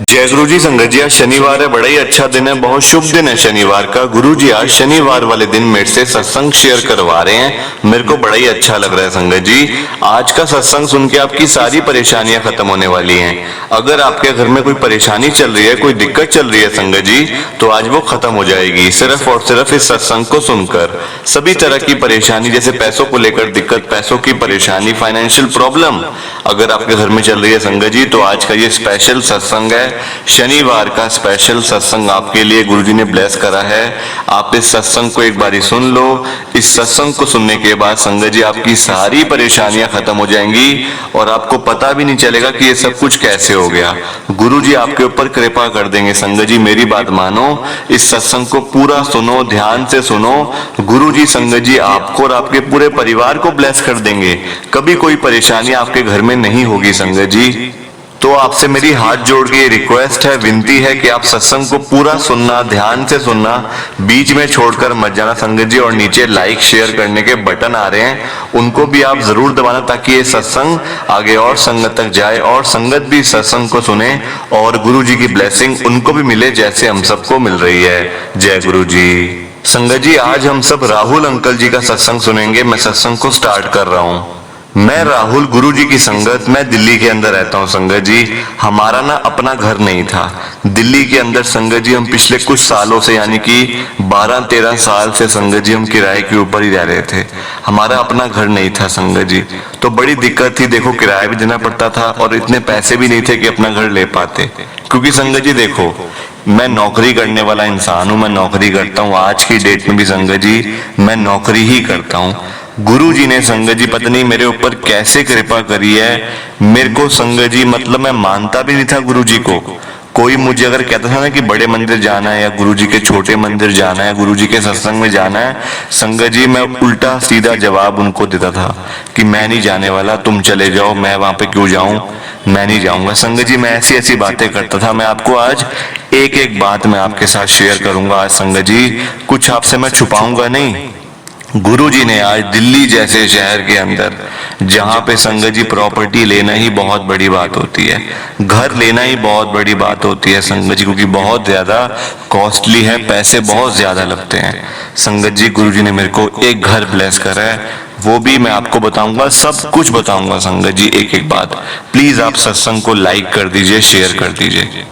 जय गुरु जी। संगत जी, आज शनिवार है, बड़ा ही अच्छा दिन है, बहुत शुभ दिन है शनिवार का। गुरु जी आज शनिवार वाले दिन मेरे से सत्संग शेयर करवा रहे हैं, मेरे को बड़ा ही अच्छा लग रहा है। संगत जी, आज का सत्संग सुन के आपकी सारी परेशानियां खत्म होने वाली हैं। अगर आपके घर में कोई परेशानी चल रही है, कोई दिक्कत चल रही है संगत जी, तो आज वो खत्म हो जाएगी सिर्फ और सिर्फ इस सत्संग को सुनकर। सभी तरह की परेशानी, जैसे पैसों को लेकर दिक्कत, पैसों की परेशानी, फाइनेंशियल प्रॉब्लम अगर आपके घर में चल रही है संगत जी, तो आज का ये स्पेशल सत्संग है, शनिवार का स्पेशल सत्संग आपके लिए गुरुजी ने ब्लेस करा है। आप इस सत्संग को एक बारी सुन लो। इस सत्संग को सुनने के बाद संगत जी आपकी सारी परेशानियां खत्म हो जाएंगी और आपको पता भी नहीं चलेगा कि ये सब कुछ कैसे हो गया। गुरुजी आपके ऊपर कृपा कर देंगे। संगत जी मेरी बात मानो, इस सत्संग को पूरा सुनो, ध्यान से सुनो। गुरुजी संगत जी आपको और आपके पूरे परिवार को ब्लेस कर देंगे। कभी कोई परेशानी आपके घर में नहीं होगी संगत जी। तो आपसे मेरी हाथ जोड़ के रिक्वेस्ट है, विनती है कि आप सत्संग को पूरा सुनना, ध्यान से सुनना, बीच में छोड़कर मत जाना संगत जी। और नीचे लाइक शेयर करने के बटन आ रहे हैं, उनको भी आप जरूर दबाना, ताकि ये सत्संग आगे और संगत तक जाए और संगत भी सत्संग को सुने और गुरु जी की ब्लेसिंग उनको भी मिले, जैसे हम सबको मिल रही है। जय गुरु जी। संगत जी आज हम सब राहुल अंकल जी का सत्संग सुनेंगे। मैं सत्संग को स्टार्ट कर रहा हूँ। मैं राहुल, गुरु जी की संगत, मैं दिल्ली के अंदर रहता हूँ संगत जी। हमारा ना अपना घर नहीं था दिल्ली के अंदर संगत जी। हम पिछले कुछ सालों से, यानी कि 12-13 साल से संगत जी हम किराए के ऊपर ही रह रहे थे। हमारा अपना घर नहीं था संगत जी, तो बड़ी दिक्कत थी। देखो किराया भी देना पड़ता था और इतने पैसे भी नहीं थे कि अपना घर ले पाते। क्योंकि संगत जी देखो, मैं नौकरी करने वाला इंसान हूँ, मैं नौकरी करता हूँ। आज की डेट में भी संगत जी मैं नौकरी ही करता हूँ। गुरु जी ने संगत जी पता नहीं मेरे ऊपर कैसे कृपा करी है। मेरे को संगत जी मतलब मैं मानता भी नहीं था गुरु जी को। कोई मुझे अगर कहता था ना कि बड़े मंदिर जाना है या गुरु जी के छोटे मंदिर जाना है, गुरु जी के सत्संग में जाना है, संगत जी मैं उल्टा सीधा जवाब उनको देता था कि मैं नहीं जाने वाला, तुम चले जाओ, मैं वहां पे क्यों जाऊं, मैं नहीं जाऊंगा। संगत जी मैं ऐसी ऐसी बातें करता था। मैं आपको आज एक एक बात मैं आपके साथ शेयर करूंगा आज संगत जी, कुछ आपसे मैं छुपाऊंगा नहीं। गुरु जी ने आज दिल्ली जैसे शहर के अंदर, जहां पे संगत जी प्रॉपर्टी लेना ही बहुत बड़ी बात होती है, घर लेना ही बहुत बड़ी बात होती है संगत जी, क्योंकि बहुत ज्यादा कॉस्टली है, पैसे बहुत ज्यादा लगते हैं संगत जी। गुरु जी ने मेरे को एक घर ब्लेस करा है, वो भी मैं आपको बताऊंगा, सब कुछ बताऊंगा संगत जी एक एक बात। प्लीज आप सत्संग को लाइक कर दीजिए, शेयर कर दीजिए।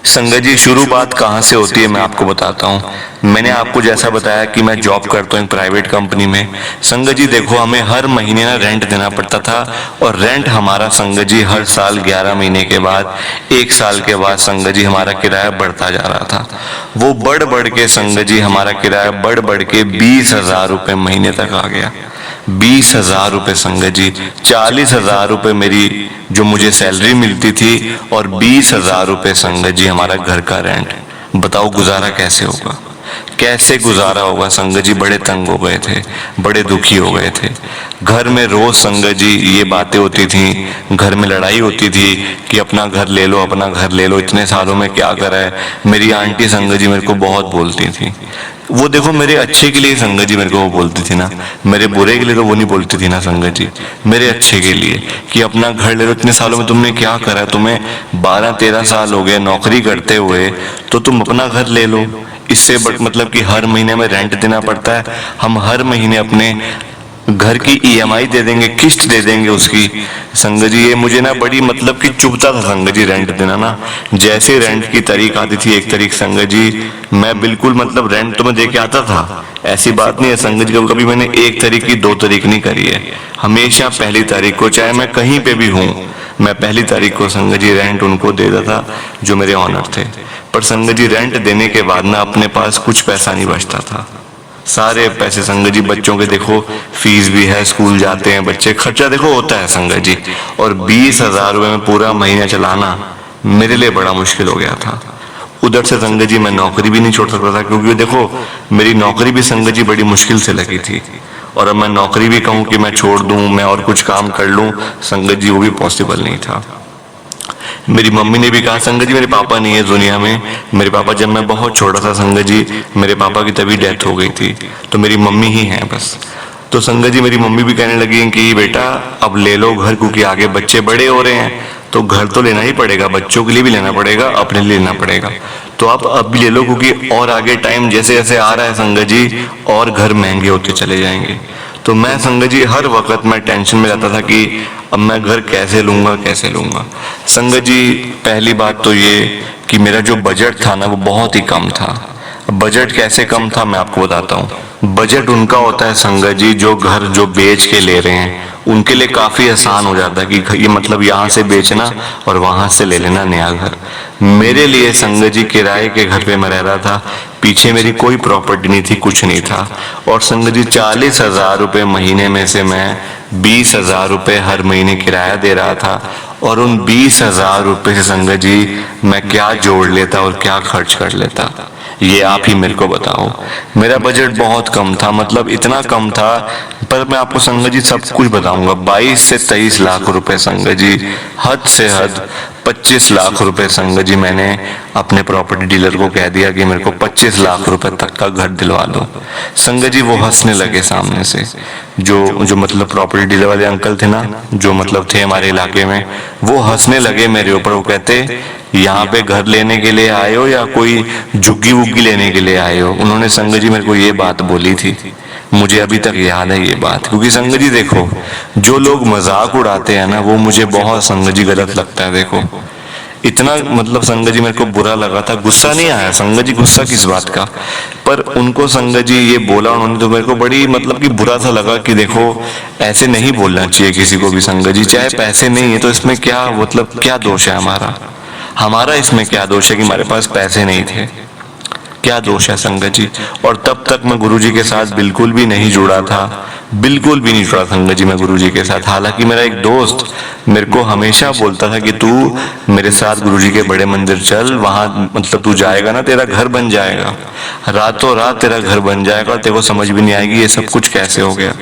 संगत जी शुरू बात कहाँ से होती है मैं आपको बताता हूँ। मैंने आपको जैसा बताया कि मैं जॉब करता हूँ प्राइवेट कंपनी में। संगत जी देखो, हमें हर महीने ना रेंट देना पड़ता था, और रेंट हमारा संगत जी हर साल 11 महीने के बाद, 1 साल के बाद संगत जी हमारा किराया बढ़ता जा रहा था। वो बढ़ बढ़ के संगत जी हमारा किराया बढ़ बढ़ के 20,000 रुपये महीने तक आ गया। 20,000 रुपये संगत जी, 40,000 रुपये मेरी जो मुझे सैलरी मिलती थी और 20,000 रुपये संगत जी हमारा घर का रेंट। बताओ गुजारा कैसे होगा, कैसे गुजारा होगा संगत जी। बड़े तंग हो गए थे, बड़े दुखी हो गए थे। घर में रोज संगत जी ये बातें होती थी, घर में लड़ाई होती थी कि अपना घर ले लो, अपना घर ले लो, इतने सालों में क्या करा है। मेरी आंटी संगत जी मेरे को बहुत बोलती थी। वो देखो मेरे अच्छे के लिए संगत जी मेरे को वो बोलती थी ना, मेरे बुरे के लिए तो वो नहीं बोलती थी ना संगत जी, मेरे अच्छे के लिए कि अपना घर ले लो, इतने सालों में तुमने क्या करा है, तुम्हें 12-13 साल हो गए नौकरी करते हुए, तो तुम अपना घर ले लो। इससे मतलब कि हर महीने में रेंट देना पड़ता है, हम हर महीने अपने घर की EMI दे देंगे, किस्त दे देंगे उसकी। संगत जी ये मुझे ना बड़ी मतलब कि चुभता था संगत जी रेंट देना ना। जैसे रेंट की तारीख आती थी 1 तारीख संगत जी, मैं बिल्कुल मतलब रेंट तो मैं दे के आता था, ऐसी बात नहीं है संगत जी। कभी मैंने 1 तारीख की 2 तारीख नहीं करी है, हमेशा पहली तारीख को, चाहे मैं कहीं पे भी हूँ, मैं पहली तारीख को संगत जी रेंट उनको दे देता जो मेरे ऑनर थे। पर संगत जी रेंट देने के बाद ना अपने पास कुछ पैसा नहीं बचता था। सारे पैसे संगत जी, बच्चों के देखो फीस भी है, स्कूल जाते हैं बच्चे, खर्चा देखो होता है संगत जी, और 20,000 रुपये में पूरा महीना चलाना मेरे लिए बड़ा मुश्किल हो गया था। उधर से संगत जी मैं नौकरी भी नहीं छोड़ सकता था, क्योंकि देखो मेरी नौकरी भी संगत जी बड़ी मुश्किल से लगी थी, और अब मैं नौकरी भी कहूँ कि मैं छोड़ दूँ, मैं और कुछ काम कर लूँ संगत जी, वो भी पॉसिबल नहीं था। मेरी मम्मी ने भी कहा संगत जी मेरे पापा नहीं है दुनिया में। मेरे पापा जब मैं बहुत छोटा था संगत जी, मेरे पापा की तभी डेथ हो गई थी, तो मेरी मम्मी ही है बस। तो संगत जी मेरी मम्मी भी कहने लगी कि बेटा अब ले लो घर, क्योंकि आगे बच्चे बड़े हो रहे हैं, तो घर तो लेना ही पड़ेगा, बच्चों के लिए भी लेना पड़ेगा, अपने लिए लेना पड़ेगा। तो आप अब भी ले लो, क्योंकि और आगे टाइम जैसे जैसे आ रहा है संगत जी, और घर महंगे होते चले जाएंगे। तो मैं संगत जी हर वक्त मैं टेंशन में रहता था कि अब मैं घर कैसे लूंगा कैसे लूंगा। संगत जी पहली बात तो ये कि मेरा जो बजट था ना वो बहुत ही कम था। बजट कैसे कम था मैं आपको बताता हूँ। बजट उनका होता है संगत जी जो घर जो बेच के ले रहे हैं, उनके लिए काफी आसान हो जाता है कि ये मतलब यहाँ से बेचना और वहां से ले लेना नया घर। मेरे लिए संगत जी किराए के घर पे मैं रह रहा था, पीछे मेरी कोई प्रॉपर्टी नहीं थी, कुछ नहीं था। और संगत जी 40,000 रुपये महीने में से मैं 20,000 रुपये हर महीने किराया दे रहा था। और उन 20,000 रुपये से संगत जी मैं क्या जोड़ लेता और क्या खर्च कर लेता, ये आप ही मेरे को बताओ। मेरा बजट बहुत कम था, मतलब इतना कम था, पर मैं आपको संगत जी सब कुछ बताऊंगा। 22 से 23 लाख रुपए संगत जी, हद से हद 25 लाख रुपए संगत जी मैंने अपने प्रॉपर्टी डीलर को कह दिया कि मेरे को 25 लाख रुपए तक का घर दिलवा दो। संगत जी वो हंसने लगे सामने से, जो मतलब प्रॉपर्टी डीलर वाले अंकल थे ना, जो मतलब थे हमारे इलाके में, वो हंसने लगे मेरे ऊपर। वो कहते यहाँ पे घर लेने के लिए आए हो या कोई झुग्गी वुग्गी लेने के लिए आए हो? उन्होंने संगत जी मेरे को ये बात बोली थी, मुझे अभी तक याद है ये बात। क्योंकि संगत जी देखो, जो लोग मजाक उड़ाते हैं ना वो मुझे बहुत संगत जी गलत लगता है। देखो इतना मतलब संगत जी मेरे को बुरा लगा था, गुस्सा नहीं आया संगत जी, गुस्सा किस बात का, पर उनको संगत जी ये बोला उन्होंने तो मेरे को बड़ी मतलब कि बुरा सा लगा कि देखो ऐसे नहीं बोलना चाहिए किसी को भी संगत जी। चाहे पैसे नहीं है तो इसमें क्या मतलब क्या दोष है हमारा इसमें क्या दोष है कि हमारे पास पैसे नहीं थे? क्या दोष है संगत जी? और तब तक मैं गुरुजी के साथ बिल्कुल भी नहीं जुड़ा था, बिल्कुल भी नहीं जुड़ा संगत जी मैं गुरुजी के साथ। हालांकि मेरा एक दोस्त मेरे को हमेशा बोलता था कि तू मेरे साथ गुरुजी के बड़े मंदिर चल, वहां मतलब तू जाएगा ना तेरा घर बन जाएगा, रातों रात तेरा घर बन जाएगा और तेरे को समझ भी नहीं आएगी ये सब कुछ कैसे हो गया।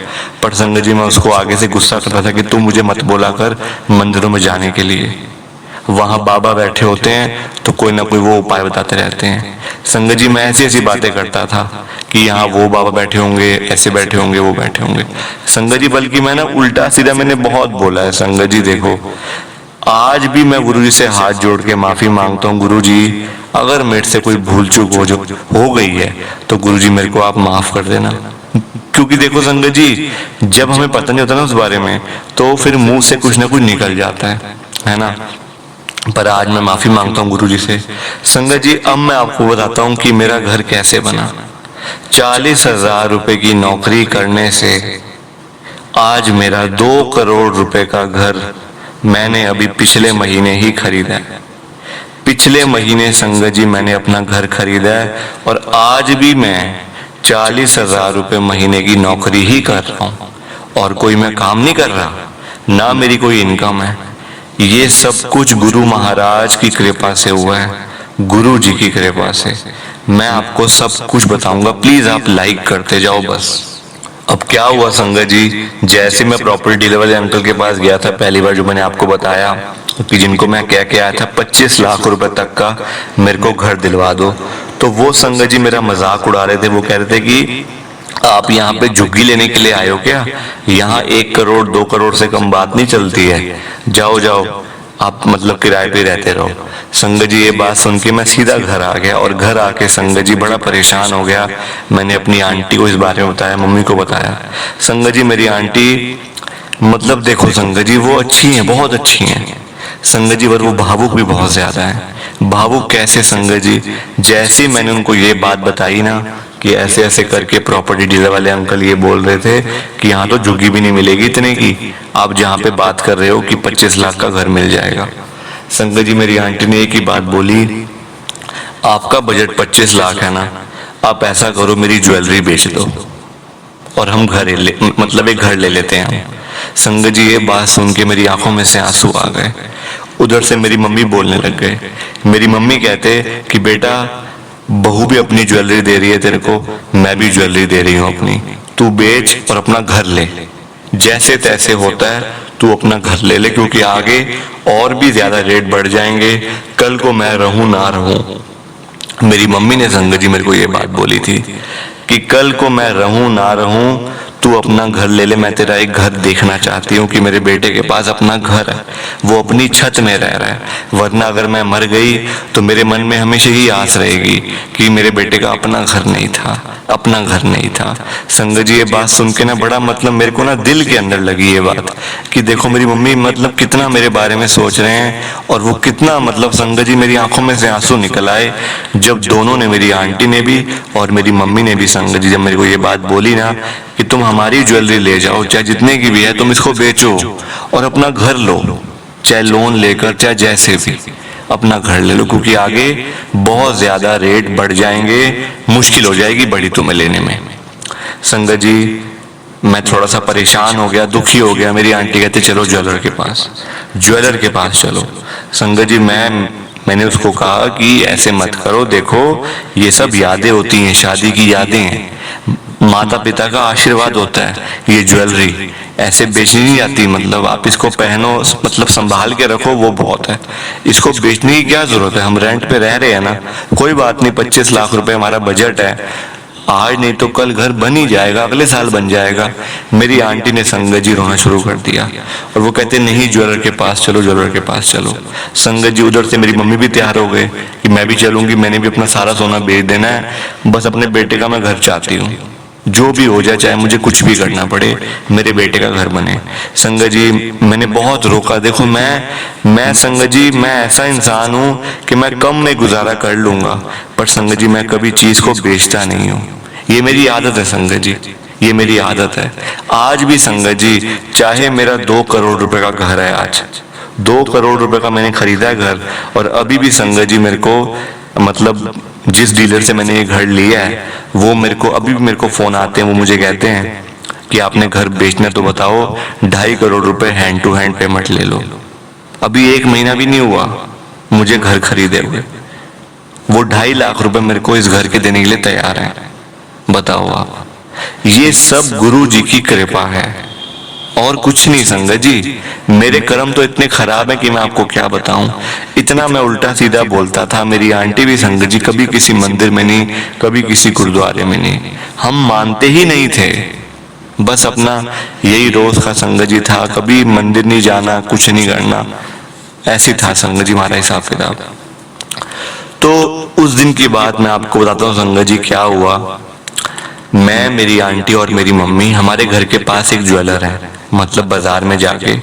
पर संगत जी मैं उसको आगे से गुस्सा करता था कि तू मुझे मत बोला कर मंदिरों में जाने के लिए, वहां बाबा बैठे होते हैं तो कोई ना कोई वो उपाय बताते रहते हैं। संगत जी मैं ऐसी ऐसी बातें करता था कि यहाँ वो बाबा बैठे होंगे, ऐसे बैठे होंगे, वो बैठे होंगे। संगत जी बल्कि मैं ना उल्टा सीधा मैंने बहुत बोला है संगत जी। देखो आज भी मैं गुरुजी से हाथ जोड़ के माफी मांगता हूँ, गुरुजी अगर मेरे से कोई भूल चूक हो गई है तो गुरुजी मेरे को आप माफ कर देना। क्योंकि देखो संगत जी जब हमें पता नहीं होता ना उस बारे में तो फिर मुंह से कुछ ना कुछ निकल जाता है ना। पर आज मैं माफी मांगता हूँ गुरुजी से। संगत जी अब मैं आपको बताता हूँ कि मेरा घर कैसे बना। 40,000 रुपए की नौकरी करने से आज मेरा 2 करोड़ रुपए का घर मैंने अभी पिछले महीने ही खरीदा है। पिछले महीने संगत जी मैंने अपना घर खरीदा है और आज भी मैं 40,000 रुपए महीने की नौकरी ही कर रहा हूँ और कोई मैं काम नहीं कर रहा, ना मेरी कोई इनकम है। ये सब कुछ गुरु महाराज की कृपा से हुआ है, गुरु जी की कृपा से। मैं आपको सब कुछ बताऊंगा, प्लीज आप लाइक करते जाओ बस। अब क्या हुआ संगत जी, जैसे मैं प्रॉपर्टी डीलर वाले अंकल के पास गया था पहली बार, जो मैंने आपको बताया कि जिनको मैं कह के आया था 25 लाख रुपए तक का मेरे को घर दिलवा दो, तो वो संगत जी मेरा मजाक उड़ा रहे थे। वो कह रहे थे कि आप यहाँ पे झुग्गी लेने के लिए आए हो क्या? यहाँ 1 करोड़ 2 करोड़ से कम बात नहीं चलती है, जाओ जाओ आप मतलब किराए पे रहते रहो। संगत जी ये बात सुन के मैं सीधा घर आ गया और घर आके संगत जी बड़ा परेशान हो गया। मैंने अपनी आंटी को इस बारे में बताया, मम्मी को बताया। संगत जी मेरी आंटी मतलब देखो संगत जी वो अच्छी हैं, बहुत अच्छी हैं संगत जी, पर वो भावुक भी बहुत ज्यादा है। भावुक कैसे संगत जी, जैसे मैंने उनको ये बात बताई ना कि ऐसे ऐसे करके प्रॉपर्टी डीलर वाले अंकल ये बोल रहे थे कि यहाँ तो झुग्गी भी नहीं मिलेगी इतने की, आप जहाँ पे बात कर रहे हो कि 25 लाख का घर मिल जाएगा। संगत जी मेरी आंटी ने एक ही बात बोली, आपका बजट 25 लाख है ना, आप ऐसा करो मेरी ज्वेलरी बेच दो और हम मतलब एक घर ले लेते हैं हम। संगत जी ये बात सुन के मेरी आंखों में से आंसू आ गए। उधर से मेरी मम्मी बोलने लग गए। मेरी मम्मी कहते कि बेटा बहू भी अपनी ज्वेलरी दे रही है तेरे को, मैं भी ज्वेलरी दे रही हूँ अपनी, तू बेच और अपना घर ले, जैसे तैसे होता है तू अपना घर ले ले, क्योंकि आगे और भी ज्यादा रेट बढ़ जाएंगे, कल को मैं रहूं ना रहूं। मेरी मम्मी ने संगत जी मेरे को ये बात बोली थी कि कल को मैं रहूं ना रहूं तू अपना घर ले ले, मैं तेरा एक घर देखना चाहती हूँ कि मेरे बेटे के पास अपना घर है, वो अपनी छत में रह रहा है। वरना अगर मैं मर गई तो मेरे मन में हमेशा ही आस रहेगी कि मेरे बेटे का अपना घर नहीं था, अपना घर नहीं था। संगत जी ये बात सुन के ना बड़ा मतलब मेरे को ना दिल के अंदर लगी ये बात कि देखो मेरी मम्मी मतलब कितना मेरे बारे में सोच रहे हैं, और वो कितना मतलब संगत जी मेरी आंखों में से आंसू निकल आए जब दोनों ने, मेरी आंटी ने भी और मेरी मम्मी ने भी संगत जी, जब मेरे को ये बात बोली ना कि तुम हमारी ज्वेलरी ले जाओ, चाहे जितने की भी है, तुम इसको बेचो और अपना घर लो, चाहे लोन लेकर चाहे जैसे भी अपना घर ले लो, क्योंकि आगे बहुत ज्यादा रेट बढ़ जाएंगे, मुश्किल हो जाएगी बड़ी तुम्हें लेने में। संगत जी मैं थोड़ा सा परेशान हो गया, दुखी हो गया। मेरी आंटी कहते चलो ज्वेलर के पास, ज्वेलर के पास चलो। संगत जी मैंने उसको कहा कि ऐसे मत करो, देखो ये सब यादें होती हैं, शादी की यादें हैं, माता पिता का आशीर्वाद होता है, ये ज्वेलरी ऐसे बेचनी नहीं जाती, मतलब आप इसको पहनो, मतलब संभाल के रखो, वो बहुत है, इसको बेचने की क्या जरूरत है, हम रेंट पे रह रहे हैं ना, कोई बात नहीं, 25 लाख रुपए हमारा बजट है, आज नहीं तो कल घर बन ही जाएगा, अगले साल बन जाएगा। मेरी आंटी ने संगत जी रोना शुरू कर दिया और वो कहते नहीं ज्वेलर के पास चलो, ज्वेलर के पास चलो। संगत जी उधर से मेरी मम्मी भी तैयार हो गए कि मैं भी चलूंगी, मैंने भी अपना सारा सोना बेच देना है, बस अपने बेटे का मैं घर चाहती हूँ, जो भी हो जाए, चाहे मुझे कुछ भी करना पड़े, मेरे बेटे का घर बने। संगत जी मैंने बहुत रोका, देखो मैं संगत जी मैं ऐसा इंसान हूँ कि मैं कम में गुजारा कर लूंगा, पर संगत जी मैं कभी चीज को बेचता नहीं हूँ, ये मेरी आदत है संगत जी, ये मेरी आदत है। आज भी संगत जी चाहे मेरा 2 करोड़ रुपए का घर है, आज 2 करोड़ रुपए का मैंने खरीदा है घर, और अभी भी संगत जी मेरे को मतलब जिस डीलर से मैंने ये घर लिया है वो मेरे को अभी भी मेरे को फोन आते हैं, वो मुझे कहते हैं कि आपने घर बेचना तो बताओ, 2.5 करोड़ रुपए हैंड टू हैंड पेमेंट ले लो। अभी 1 महीना भी नहीं हुआ मुझे घर खरीदे हुए, वो 2.5 लाख रुपए मेरे को इस घर के देने के लिए तैयार है। बताओ आप, ये सब गुरु जी की कृपा है और कुछ नहीं संगत जी। मेरे कर्म तो इतने खराब हैं कि मैं आपको क्या बताऊं, इतना मैं उल्टा सीधा बोलता था। मेरी आंटी भी संगत जी कभी किसी मंदिर में नहीं, कभी किसी गुरुद्वारे में नहीं, हम मानते ही नहीं थे, बस अपना यही रोज का संगत जी था, कभी मंदिर नहीं जाना, कुछ नहीं करना, ऐसी था संगत जी हमारा हिसाब किताब। तो उस दिन की बात मैं आपको बताता हूँ संगत जी क्या हुआ। मैं, मेरी आंटी और मेरी मम्मी, हमारे घर के पास एक ज्वेलर है, मतलब बाजार में जाके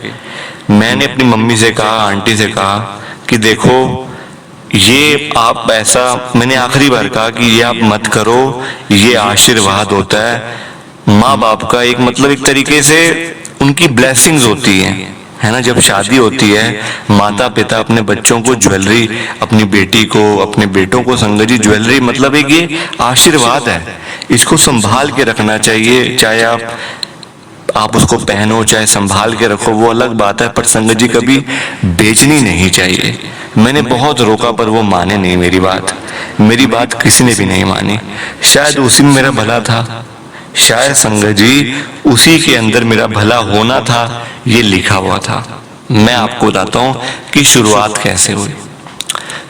मैंने अपनी मम्मी से कहा, आंटी से कहा कि देखो ये आप ऐसा, मैंने आखिरी बार कहा कि ये आप मत करो, ये आशीर्वाद होता है माँ बाप का, एक मतलब एक तरीके से उनकी ब्लेसिंग्स होती है ना। जब शादी होती है माता पिता अपने बच्चों को ज्वेलरी, अपनी बेटी को, अपने बेटों को संगत जी ज्वेलरी मतलब एक ये आशीर्वाद है, इसको संभाल के रखना चाहिए, चाहे आप उसको पहनो चाहे संभाल के रखो वो अलग बात है, पर संगत जी कभी बेचनी नहीं चाहिए। मैंने बहुत रोका पर वो माने नहीं मेरी बात किसी ने भी नहीं मानी। शायद उसी में मेरा भला था, शायद संगत जी उसी के अंदर मेरा भला होना था, ये लिखा हुआ था। मैं आपको बताता हूँ कि शुरुआत कैसे हुई।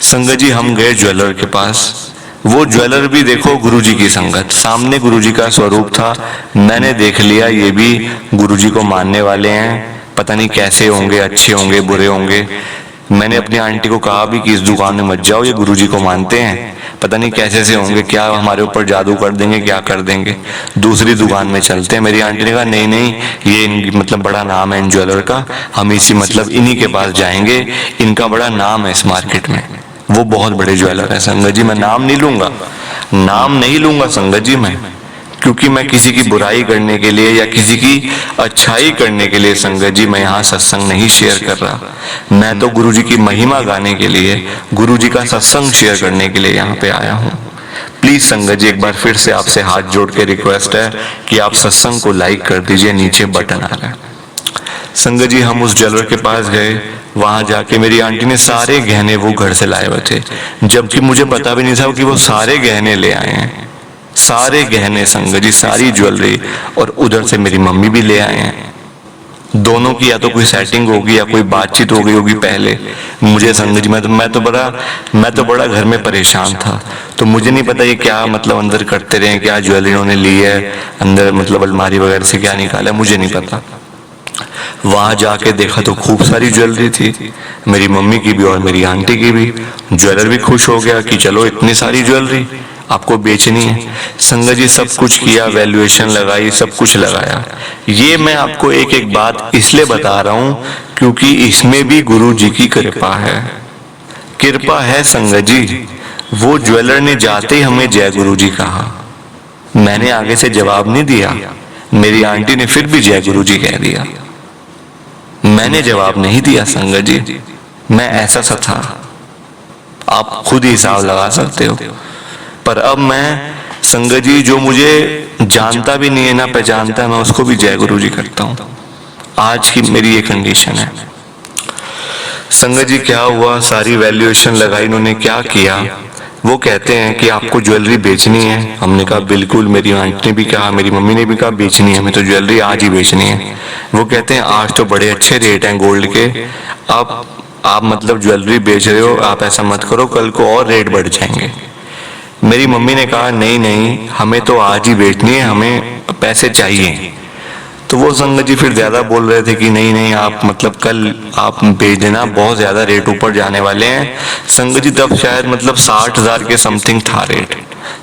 संगत जी हम गए ज्वेलर के पास, वो ज्वेलर भी देखो गुरुजी की संगत, सामने गुरुजी का स्वरूप था। मैंने देख लिया ये भी गुरुजी को मानने वाले हैं, पता नहीं कैसे होंगे, अच्छे होंगे बुरे होंगे। मैंने अपनी आंटी को कहा भी कि इस दुकान में मत जाओ, ये गुरुजी को मानते हैं, पता नहीं कैसे से होंगे, क्या हमारे ऊपर जादू कर देंगे, क्या कर देंगे, दूसरी दुकान में चलते हैं। मेरी आंटी ने कहा नहीं नहीं, ये मतलब बड़ा नाम है इन ज्वेलर का, हम इसी मतलब इन्हीं के पास जाएंगे, इनका बड़ा नाम है इस मार्केट में, वो बहुत बड़े ज्वेलर है। संगत जी मैं नाम नहीं लूंगा संगत जी मैं, क्योंकि मैं किसी की बुराई करने के लिए या किसी की अच्छाई करने के लिए संगत जी मैं यहाँ सत्संग नहीं शेयर कर रहा, मैं तो गुरुजी की महिमा गाने के लिए, गुरुजी का सत्संग शेयर करने के लिए यहाँ पे आया हूँ। प्लीज संगत जी एक बार फिर से आपसे हाथ जोड़ के रिक्वेस्ट है कि आप सत्संग को लाइक कर दीजिए, नीचे बटन आ रहा है। संगत जी हम उस ज्वेलर के पास गए, वहां जाके मेरी आंटी ने सारे गहने वो घर से लाए हुए थे, जबकि मुझे पता भी नहीं था कि वो सारे गहने ले आए हैं, सारे गहने संगत जी, सारी ज्वेलरी, और उधर से मेरी मम्मी भी ले आए हैं। दोनों की या तो कोई सेटिंग होगी या कोई बातचीत हो गई होगी पहले। मुझे संगत जी मैं तो बड़ा घर में परेशान था, तो मुझे नहीं पता ये क्या मतलब अंदर करते रहे, क्या ज्वेलरी इन्होंने ली है अंदर, मतलब अलमारी वगैरह से क्या निकाला मुझे नहीं पता। वहां जाके देखा तो खूब सारी ज्वेलरी थी, मेरी मम्मी की भी और मेरी आंटी की भी। ज्वेलर भी खुश हो गया कि चलो इतनी सारी ज्वेलरी आपको बेचनी है। संगत जी सब कुछ किया, वैल्यूएशन लगाई, सब कुछ लगाया। ये मैं आपको एक एक बात इसलिए बता रहा हूं क्योंकि इसमें भी गुरु जी की कृपा है। कृपा है संगत जी। वो ज्वेलर ने जाते ही हमें जय गुरु जी कहा, मैंने आगे से जवाब नहीं दिया, मेरी आंटी ने फिर भी जय गुरु जी कह दिया। मैंने जवाब नहीं दिया संगत जी, मैं ऐसा सा था, आप खुद ही हिसाब लगा सकते हो। पर अब मैं संगत जी जो मुझे जानता भी नहीं है ना पहचानता है, मैं उसको भी जय गुरु जी करता हूं। आज की मेरी ये कंडीशन है। संगत जी क्या हुआ, सारी वैल्यूएशन लगाई, इन्होंने क्या किया, वो कहते हैं कि आपको ज्वेलरी बेचनी है। हमने कहा बिल्कुल, मेरी आंटी ने भी कहा, मेरी मम्मी ने भी कहा बेचनी है, हमें तो ज्वेलरी आज ही बेचनी है। वो कहते हैं आज तो बड़े अच्छे रेट हैं गोल्ड के, आप मतलब ज्वेलरी बेच रहे हो, आप ऐसा मत करो, कल को और रेट बढ़ जाएंगे। मेरी मम्मी ने कहा नहीं नहीं, हमें तो आज ही बेचनी है, हमें पैसे चाहिए। तो वो संगत जी फिर ज्यादा बोल रहे थे कि नहीं नहीं आप मतलब कल आप भेज देना, बहुत ज्यादा रेट ऊपर जाने वाले हैं। संगत जी तब शायद मतलब 60,000 के समथिंग था रेट,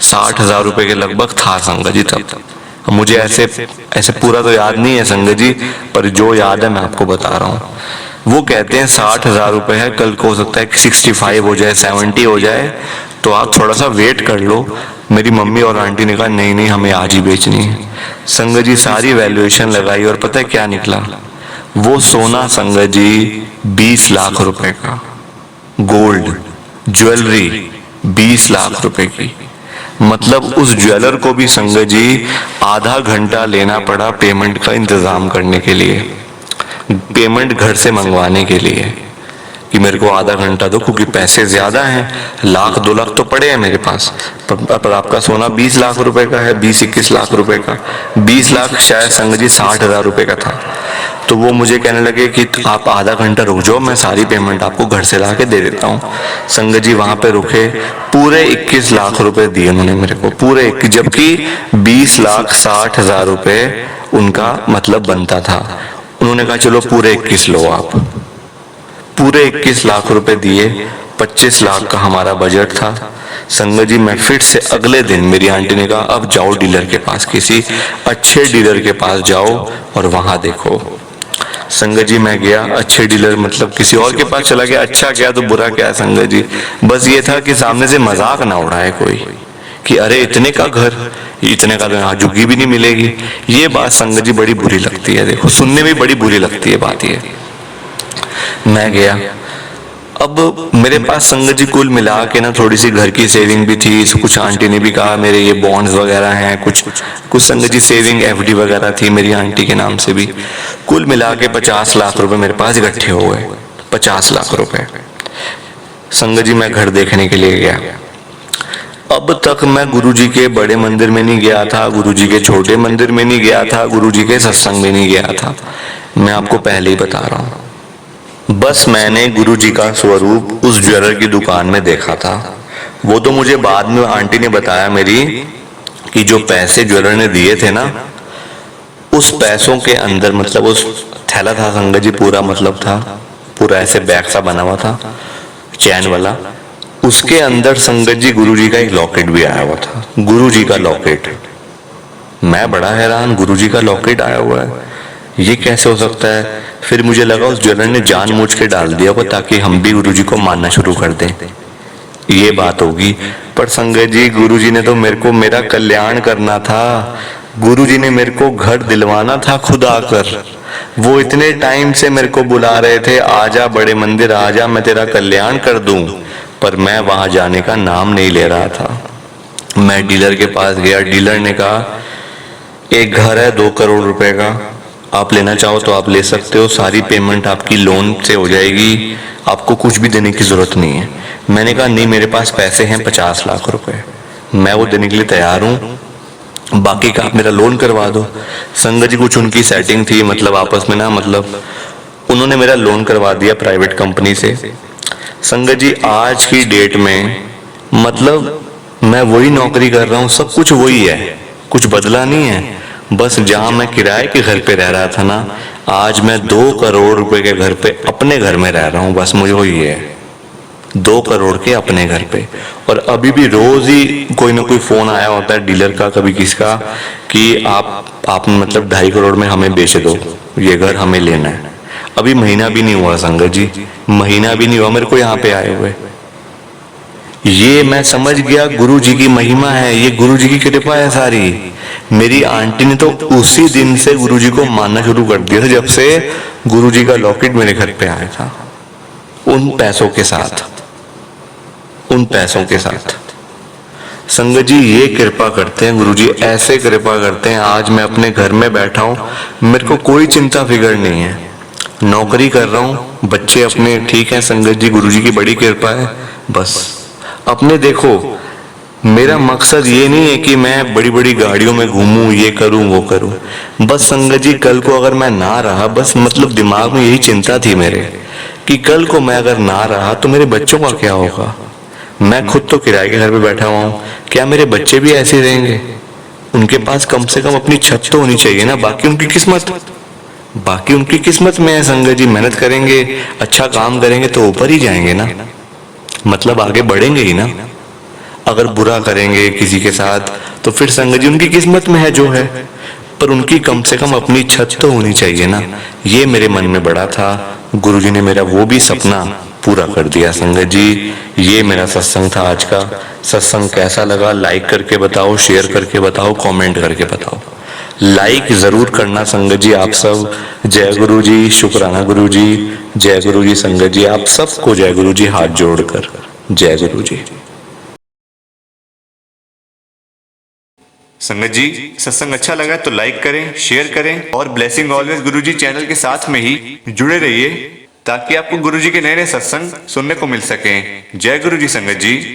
60,000 रुपए के लगभग था संगत जी तब। मुझे ऐसे पूरा तो याद नहीं है संगत जी, पर जो याद है मैं आपको बता रहा हूँ। वो कहते हैं 60,000 रुपए है, कल को हो सकता है 65 हो जाए, 70 हो जाए, तो आप थोड़ा सा वेट कर लो। मेरी मम्मी और आंटी ने कहा नहीं नहीं हमें आज ही बेचनी है। संगत जी सारी वैल्यूएशन लगाई और पता है क्या निकला, वो सोना संगत जी 20 लाख रुपए का, गोल्ड ज्वेलरी 20 लाख रुपए की। मतलब उस ज्वेलर को भी संगत जी आधा घंटा लेना पड़ा पेमेंट का इंतजाम करने के लिए, पेमेंट घर से मंगवाने के लिए कि मेरे को आधा घंटा दो, क्योंकि पैसे ज्यादा हैं, 1-2 लाख तो पड़े हैं मेरे पास, पर आपका सोना 20 लाख रुपए का है, 20-21 लाख रुपए का, 20 लाख शायद संगत जी 60,000 रुपए का था। तो वो मुझे कहने लगे कि आप आधा घंटा रुक जाओ, मैं सारी पेमेंट आपको घर से ला के दे देता हूँ। संगत जी वहां पे रुके, पूरे 21 लाख रुपए दिए उन्होंने मेरे को, पूरे, जबकि 20,60,000 रुपए उनका मतलब बनता था। उन्होंने कहा चलो पूरे 21 लो आप, पूरे 21 लाख रुपए दिए। 25 लाख का हमारा बजट था। संगत जी मैं फिर से अगले दिन, मेरी आंटी ने कहा अब जाओ डीलर के पास, किसी अच्छे डीलर के पास जाओ और वहां देखो। संगत जी मैं गया, अच्छे डीलर मतलब किसी और के पास चला गया। अच्छा क्या तो बुरा क्या संगत जी, बस ये था कि सामने से मजाक ना उड़ाए कोई कि अरे इतने का घर, इतने का तो यहाँ झुग्गी भी नहीं मिलेगी। ये बात संगत जी बड़ी बुरी लगती है, देखो सुनने में बड़ी बुरी लगती है बात ये। मैं गया, अब मेरे पास संगत जी कुल मिला के ना थोड़ी सी घर की सेविंग भी थी, कुछ आंटी ने भी कहा मेरे ये बॉन्ड्स वगैरह हैं, कुछ संगत जी सेविंग एफडी वगैरह थी मेरी आंटी के नाम से भी। कुल मिला के 50 लाख रुपए मेरे पास इकट्ठे हो गए, 50 लाख रुपए। संगत जी मैं घर देखने के लिए गया। अब तक मैं गुरुजी के बड़े मंदिर में नहीं गया था, गुरुजी के छोटे मंदिर में नहीं गया था, गुरुजी के सत्संग में नहीं गया था, मैं आपको पहले ही बता रहा हूँ। बस मैंने गुरुजी का स्वरूप उस ज्वेलर की दुकान में देखा था। वो तो मुझे बाद में आंटी ने बताया मेरी कि जो पैसे ज्वेलर ने दिए थे ना, उस पैसों के अंदर मतलब उस थैला था संगत जी, पूरा मतलब था, पूरा ऐसे बैग सा बना हुआ था चैन वाला, उसके अंदर संगत जी गुरुजी का एक लॉकेट भी आया हुआ था, गुरुजी का लॉकेट। मैं बड़ा हैरान, गुरुजी का लॉकेट आया हुआ है, ये कैसे हो सकता है। फिर मुझे लगा उस ज्वेलर ने जानबूझ के डाल दिया वो ताकि हम भी गुरुजी को मानना शुरू कर दें, ये बात होगी। पर संगत जी गुरुजी ने तो मेरे को मेरा कल्याण करना था, गुरुजी ने मेरे को घर दिलवाना था खुद आकर। वो इतने टाइम से मेरे को बुला रहे थे, आजा बड़े मंदिर आजा, मैं तेरा कल्याण कर दूं, पर मैं वहां जाने का नाम नहीं ले रहा था। मैं डीलर के पास गया, डीलर ने कहा एक घर है 2 करोड़ रुपए का, आप लेना चाहो तो आप ले सकते हो, सारी पेमेंट आपकी लोन से हो जाएगी, आपको कुछ भी देने की जरूरत नहीं है। मैंने कहा नहीं मेरे पास पैसे हैं 50 लाख रुपए, मैं वो देने के लिए तैयार हूँ, बाकी का आप मेरा लोन करवा दो। संगत जी कुछ उनकी सेटिंग थी, मतलब आपस में ना, मतलब उन्होंने मेरा लोन करवा दिया प्राइवेट कंपनी से। संगत जी आज की डेट में मतलब मैं वही नौकरी कर रहा हूँ, सब कुछ वही है, कुछ बदला नहीं है। बस जहां मैं किराए के घर पे रह रहा था ना, आज मैं 2 करोड़ रुपए के घर पे अपने घर में रह रहा हूँ। बस मुझे वही है, 2 करोड़ के अपने घर पे। और अभी भी रोज ही कोई ना कोई फोन आया होता है डीलर का, कभी किसका, कि आप मतलब 2.5 करोड़ में हमें बेच दो, ये घर हमें लेना है। अभी महीना भी नहीं हुआ संगत जी, महीना भी नहीं हुआ मेरे को यहाँ पे आए हुए। ये मैं समझ गया गुरु जी की महिमा है, ये गुरु जी की कृपा है सारी। मेरी आंटी ने तो उसी दिन से गुरु जी को मानना शुरू कर दिया था, जब से गुरु जी का लॉकेट मेरे घर पे आया था। उन पैसों के साथ, उन पैसों के साथ संगत जी ये कृपा करते हैं गुरु जी, ऐसे कृपा करते हैं। आज मैं अपने घर में बैठा हूँ, मेरे को कोई चिंता फिक्र नहीं है, नौकरी कर रहा हूँ, बच्चे अपने ठीक है। संगत जी गुरु जी की बड़ी कृपा है। बस अपने देखो, मेरा मकसद ये नहीं है कि मैं बड़ी बड़ी गाड़ियों में घूमूं, ये करूं वो करूं। बस संगत जी कल को अगर मैं ना रहा, बस मतलब दिमाग में यही चिंता थी मेरे कि कल को मैं अगर ना रहा तो मेरे बच्चों का क्या होगा। मैं खुद तो किराए के घर पे बैठा हुआ हूँ, क्या मेरे बच्चे भी ऐसे रहेंगे? उनके पास कम से कम अपनी छत तो होनी चाहिए ना। बाकी उनकी किस्मत, बाकी उनकी किस्मत में है संगत जी। मेहनत करेंगे, अच्छा काम करेंगे तो ऊपर ही जाएंगे ना, मतलब आगे बढ़ेंगे ही ना। अगर बुरा करेंगे किसी के साथ तो फिर संगत जी उनकी किस्मत में है जो है, पर उनकी कम से कम अपनी छत तो होनी चाहिए ना। ये मेरे मन में बड़ा था, गुरुजी ने मेरा वो भी सपना पूरा कर दिया संगत जी। ये मेरा सत्संग था आज का। सत्संग कैसा लगा लाइक करके बताओ, शेयर करके बताओ, कमेंट करके बताओ। लाइक जरूर करना संगत जी आप सब। जय गुरु जी, शुक्राना गुरु जी, जय गुरु जी संगत जी, आप सबको जय गुरु जी हाथ जोड़कर जय गुरु जी। संगत जी सत्संग अच्छा लगा तो लाइक करें, शेयर करें और ब्लेसिंग ऑलवेज गुरु जी चैनल के साथ में ही जुड़े रहिए, ताकि आपको गुरु जी के नए नए सत्संग सुनने को मिल सके। जय गुरु जी संगत जी।